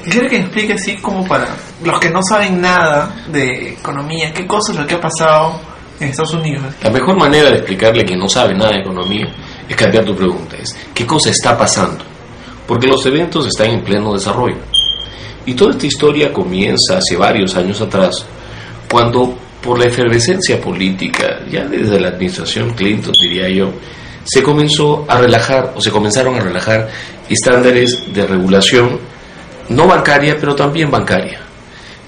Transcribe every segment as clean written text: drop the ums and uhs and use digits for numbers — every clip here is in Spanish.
Quisiera que explique así como para los que no saben nada de economía, qué cosa es lo que ha pasado en Estados Unidos. La mejor manera de explicarle que no sabe nada de economía es cambiar tu pregunta, es ¿qué cosa está pasando? Porque los eventos están en pleno desarrollo. Y toda esta historia comienza hace varios años atrás, cuando por la efervescencia política, ya desde la administración Clinton, diría yo, se comenzó a relajar, o se comenzaron a relajar estándares de regulación no bancaria, pero también bancaria,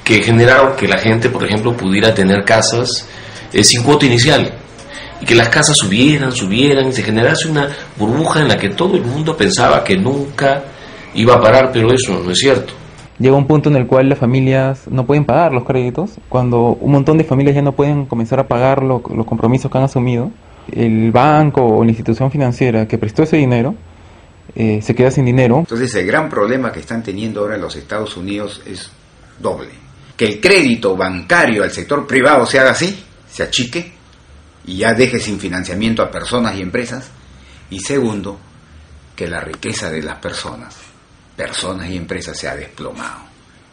que generaron que la gente, por ejemplo, pudiera tener casas sin cuota inicial, y que las casas subieran, y se generase una burbuja en la que todo el mundo pensaba que nunca iba a parar, pero eso no es cierto. Llega un punto en el cual las familias no pueden pagar los créditos. Cuando un montón de familias ya no pueden comenzar a pagar los compromisos que han asumido, el banco o la institución financiera que prestó ese dinero se queda sin dinero. Entonces el gran problema que están teniendo ahora en los Estados Unidos es doble. Que el crédito bancario al sector privado se haga así, se achique y ya deje sin financiamiento a personas y empresas. Y segundo, que la riqueza de las personas y empresas se ha desplomado.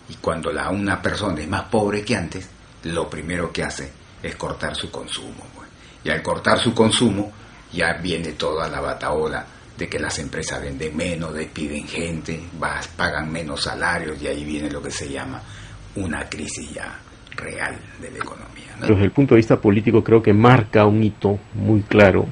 Y cuando una persona es más pobre que antes, lo primero que hace es cortar su consumo. Y al cortar su consumo, ya viene toda la batahola de que las empresas venden menos, despiden gente, pagan menos salarios, y ahí viene lo que se llama una crisis ya real de la economía, ¿no? Desde el punto de vista político creo que marca un hito muy claro.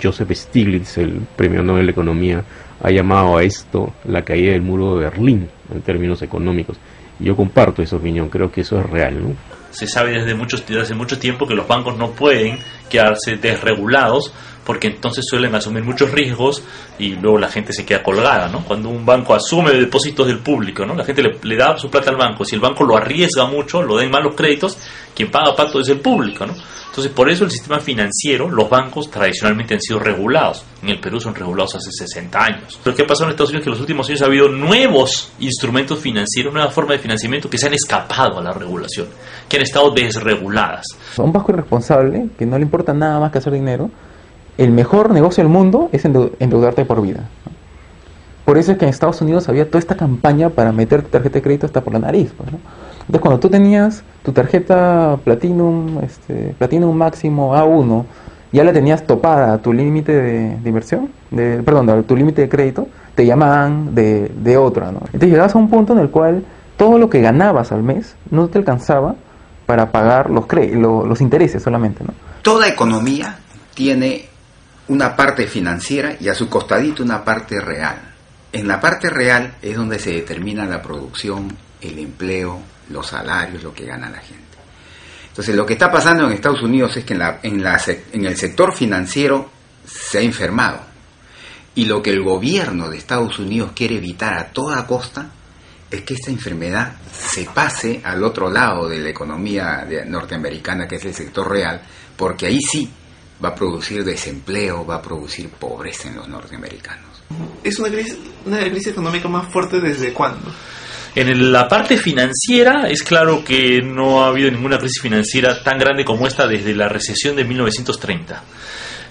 Joseph Stiglitz, el premio Nobel de Economía, ha llamado a esto la caída del muro de Berlín en términos económicos. Y yo comparto esa opinión, creo que eso es real, ¿no? Se sabe desde hace mucho tiempo que los bancos no pueden quedarse desregulados, porque entonces suelen asumir muchos riesgos y luego la gente se queda colgada, ¿no? Cuando un banco asume depósitos del público, ¿no? La gente le da su plata al banco. Si el banco lo arriesga mucho, lo den malos créditos, quien paga pato es el público, ¿no? Entonces, por eso el sistema financiero, los bancos tradicionalmente han sido regulados. En el Perú son regulados hace 60 años. Pero ¿qué ha pasado en Estados Unidos? Que en los últimos años ha habido nuevos instrumentos financieros, nuevas formas de financiamiento que se han escapado a la regulación, que han estado desreguladas. A un banco irresponsable, que no le importa nada más que hacer dinero, el mejor negocio del mundo es endeudarte por vida, ¿no? Por eso es que en Estados Unidos había toda esta campaña para meter tu tarjeta de crédito hasta por la nariz, pues, ¿no? Entonces, cuando tú tenías tu tarjeta Platinum máximo A1, ya la tenías topada a tu límite de inversión, a tu límite de crédito, te llamaban de otra, ¿no? Entonces llegabas a un punto en el cual todo lo que ganabas al mes no te alcanzaba para pagar los intereses solamente, ¿no? Toda economía tiene una parte financiera y a su costadito una parte real. En la parte real es donde se determina la producción, el empleo, los salarios, lo que gana la gente. Entonces lo que está pasando en Estados Unidos es que en el sector financiero se ha enfermado, y lo que el gobierno de Estados Unidos quiere evitar a toda costa es que esta enfermedad se pase al otro lado de la economía norteamericana, que es el sector real, porque ahí sí va a producir desempleo, va a producir pobreza en los norteamericanos. ¿Es una crisis económica más fuerte desde cuándo? En la parte financiera es claro que no ha habido ninguna crisis financiera tan grande como esta desde la recesión de 1930.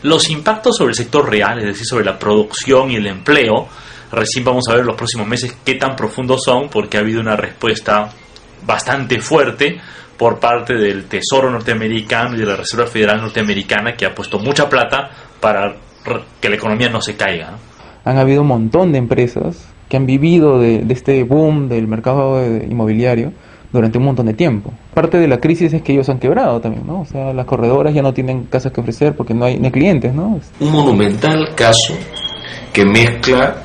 Los impactos sobre el sector real, es decir, sobre la producción y el empleo, recién vamos a ver en los próximos meses qué tan profundos son, porque ha habido una respuesta bastante fuerte por parte del Tesoro norteamericano y de la Reserva Federal norteamericana, que ha puesto mucha plata para que la economía no se caiga, ¿no? Han habido un montón de empresas que han vivido de este boom del mercado inmobiliario durante un montón de tiempo. Parte de la crisis es que ellos han quebrado también, ¿no? O sea, las corredoras ya no tienen casas que ofrecer porque no hay clientes, ¿no? Un monumental caso que mezcla,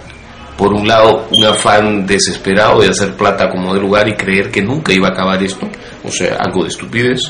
por un lado, un afán desesperado de hacer plata como de lugar y creer que nunca iba a acabar esto, o sea, algo de estupidez,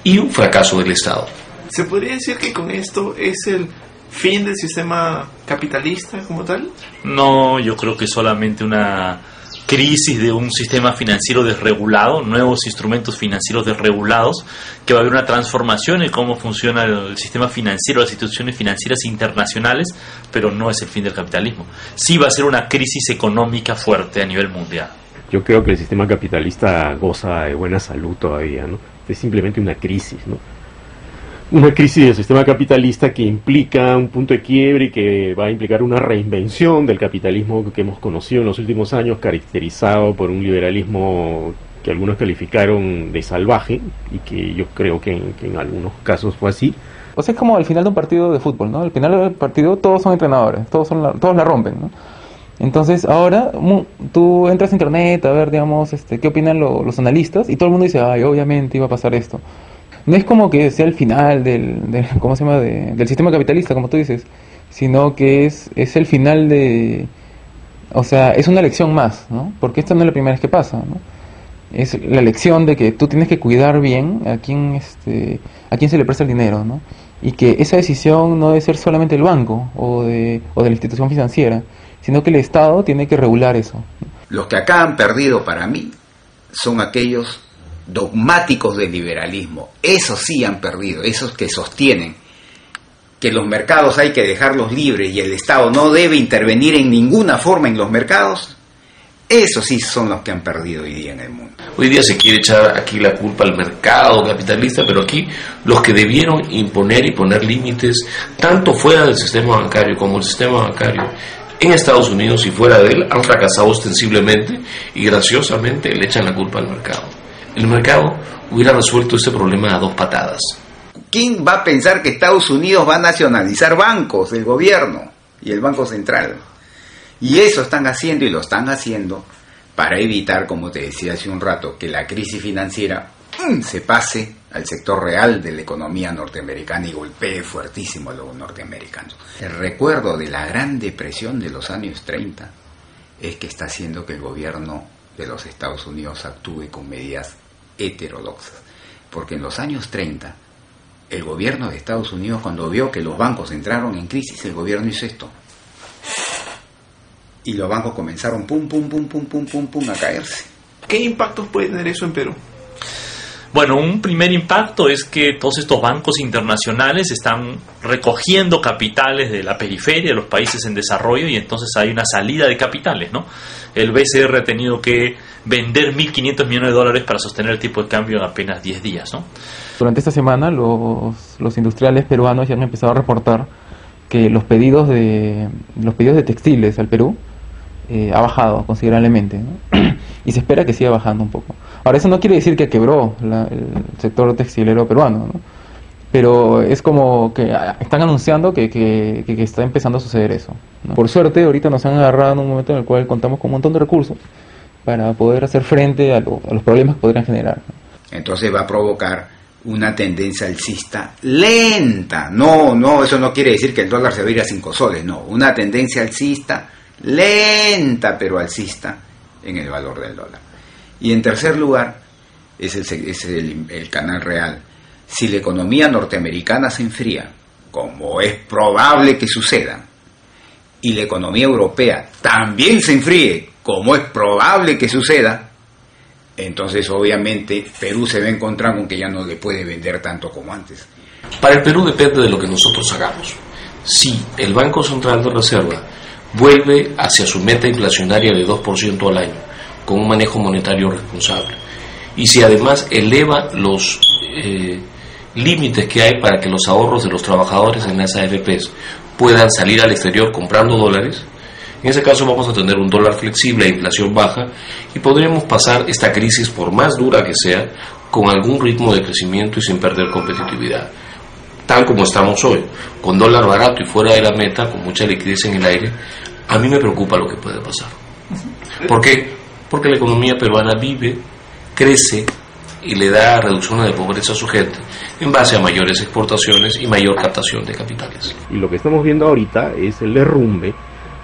y un fracaso del Estado. ¿Se podría decir que con esto es el fin del sistema capitalista como tal? No, yo creo que es solamente una crisis de un sistema financiero desregulado, nuevos instrumentos financieros desregulados, que va a haber una transformación en cómo funciona el sistema financiero, las instituciones financieras internacionales, pero no es el fin del capitalismo. Sí va a ser una crisis económica fuerte a nivel mundial. Yo creo que el sistema capitalista goza de buena salud todavía, ¿no? Es simplemente una crisis, ¿no? una crisis del sistema capitalista que implica un punto de quiebre y que va a implicar una reinvención del capitalismo que hemos conocido en los últimos años, caracterizado por un liberalismo que algunos calificaron de salvaje y que yo creo que en algunos casos fue así. O sea, es como al final de un partido de fútbol, ¿no? Al final del partido todos son entrenadores, todos la rompen, ¿no? Entonces ahora tú entras a internet a ver, digamos, qué opinan los analistas y todo el mundo dice, ay, obviamente iba a pasar esto. No es como que sea el final ¿cómo se llama? Del sistema capitalista, como tú dices, sino que es el final o sea, es una lección más, ¿no? Porque esta no es la primera vez que pasa, ¿no? Es la lección de que tú tienes que cuidar bien a quién se le presta el dinero, ¿no? Y que esa decisión no debe ser solamente el banco o de la institución financiera, sino que el Estado tiene que regular eso. Los que acá han perdido para mí son aquellos dogmáticos del liberalismo. Esos sí han perdido, esos que sostienen que los mercados hay que dejarlos libres y el Estado no debe intervenir en ninguna forma en los mercados. Esos sí son los que han perdido hoy día en el mundo. Hoy día se quiere echar aquí la culpa al mercado capitalista, pero aquí los que debieron imponer y poner límites, tanto fuera del sistema bancario como el sistema bancario, en Estados Unidos y fuera de él, han fracasado ostensiblemente y graciosamente le echan la culpa al mercado. El mercado hubiera resuelto este problema a 2 patadas. ¿Quién va a pensar que Estados Unidos va a nacionalizar bancos, el gobierno y el Banco Central? Y eso están haciendo y lo están haciendo para evitar, como te decía hace un rato, que la crisis financiera se pase al sector real de la economía norteamericana y golpee fuertísimo a los norteamericanos. El recuerdo de la Gran Depresión de los años 30 es que está haciendo que el gobierno de los Estados Unidos actúe con medidas heterodoxas. Porque en los años 30, el gobierno de Estados Unidos, cuando vio que los bancos entraron en crisis, el gobierno hizo esto. Y los bancos comenzaron pum, a caerse. ¿Qué impactos puede tener eso en Perú? Bueno, un primer impacto es que todos estos bancos internacionales están recogiendo capitales de la periferia de los países en desarrollo y entonces hay una salida de capitales, ¿no? El BCR ha tenido que vender 1.500 millones de dólares para sostener el tipo de cambio en apenas 10 días, ¿no? Durante esta semana los industriales peruanos ya han empezado a reportar que los pedidos de textiles al Perú ha bajado considerablemente, ¿no? Y se espera que siga bajando un poco. Ahora, eso no quiere decir que quebró el sector textilero peruano, ¿no? Pero es como que están anunciando que está empezando a suceder eso, ¿no? Por suerte, ahorita nos han agarrado en un momento en el cual contamos con un montón de recursos para poder hacer frente a los problemas que podrían generar, ¿no? Entonces va a provocar una tendencia alcista lenta. No, eso no quiere decir que el dólar se va a ir a 5 soles, no. Una tendencia alcista lenta, pero alcista en el valor del dólar. Y en tercer lugar, es el canal real. Si la economía norteamericana se enfría, como es probable que suceda, y la economía europea también se enfríe, como es probable que suceda, entonces obviamente Perú se va a encontrar con que ya no le puede vender tanto como antes. Para el Perú depende de lo que nosotros hagamos. Si el Banco Central de Reserva vuelve hacia su meta inflacionaria de 2% al año, con un manejo monetario responsable, y si además eleva los límites que hay para que los ahorros de los trabajadores en las AFPs puedan salir al exterior comprando dólares, en ese caso vamos a tener un dólar flexible e inflación baja y podremos pasar esta crisis, por más dura que sea, con algún ritmo de crecimiento y sin perder competitividad. Tal como estamos hoy, con dólar barato y fuera de la meta, con mucha liquidez en el aire, a mí me preocupa lo que puede pasar. ¿Por qué? Porque la economía peruana vive, crece y le da reducciones de pobreza a su gente en base a mayores exportaciones y mayor captación de capitales. Y lo que estamos viendo ahorita es el derrumbe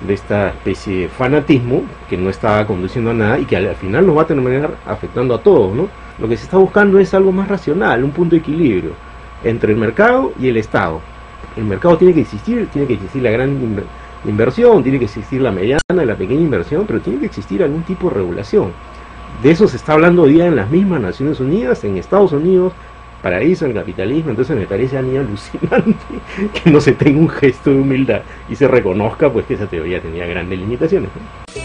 de esta especie de fanatismo que no está conduciendo a nada y que al final nos va a terminar afectando a todos, ¿no? Lo que se está buscando es algo más racional, un punto de equilibrio entre el mercado y el Estado. El mercado tiene que existir la gran inversión, tiene que existir la mediana y la pequeña inversión, pero tiene que existir algún tipo de regulación. De eso se está hablando hoy día en las mismas Naciones Unidas, en Estados Unidos, paraíso del capitalismo. Entonces me parece a mí alucinante que no se tenga un gesto de humildad y se reconozca pues que esa teoría tenía grandes limitaciones, ¿no?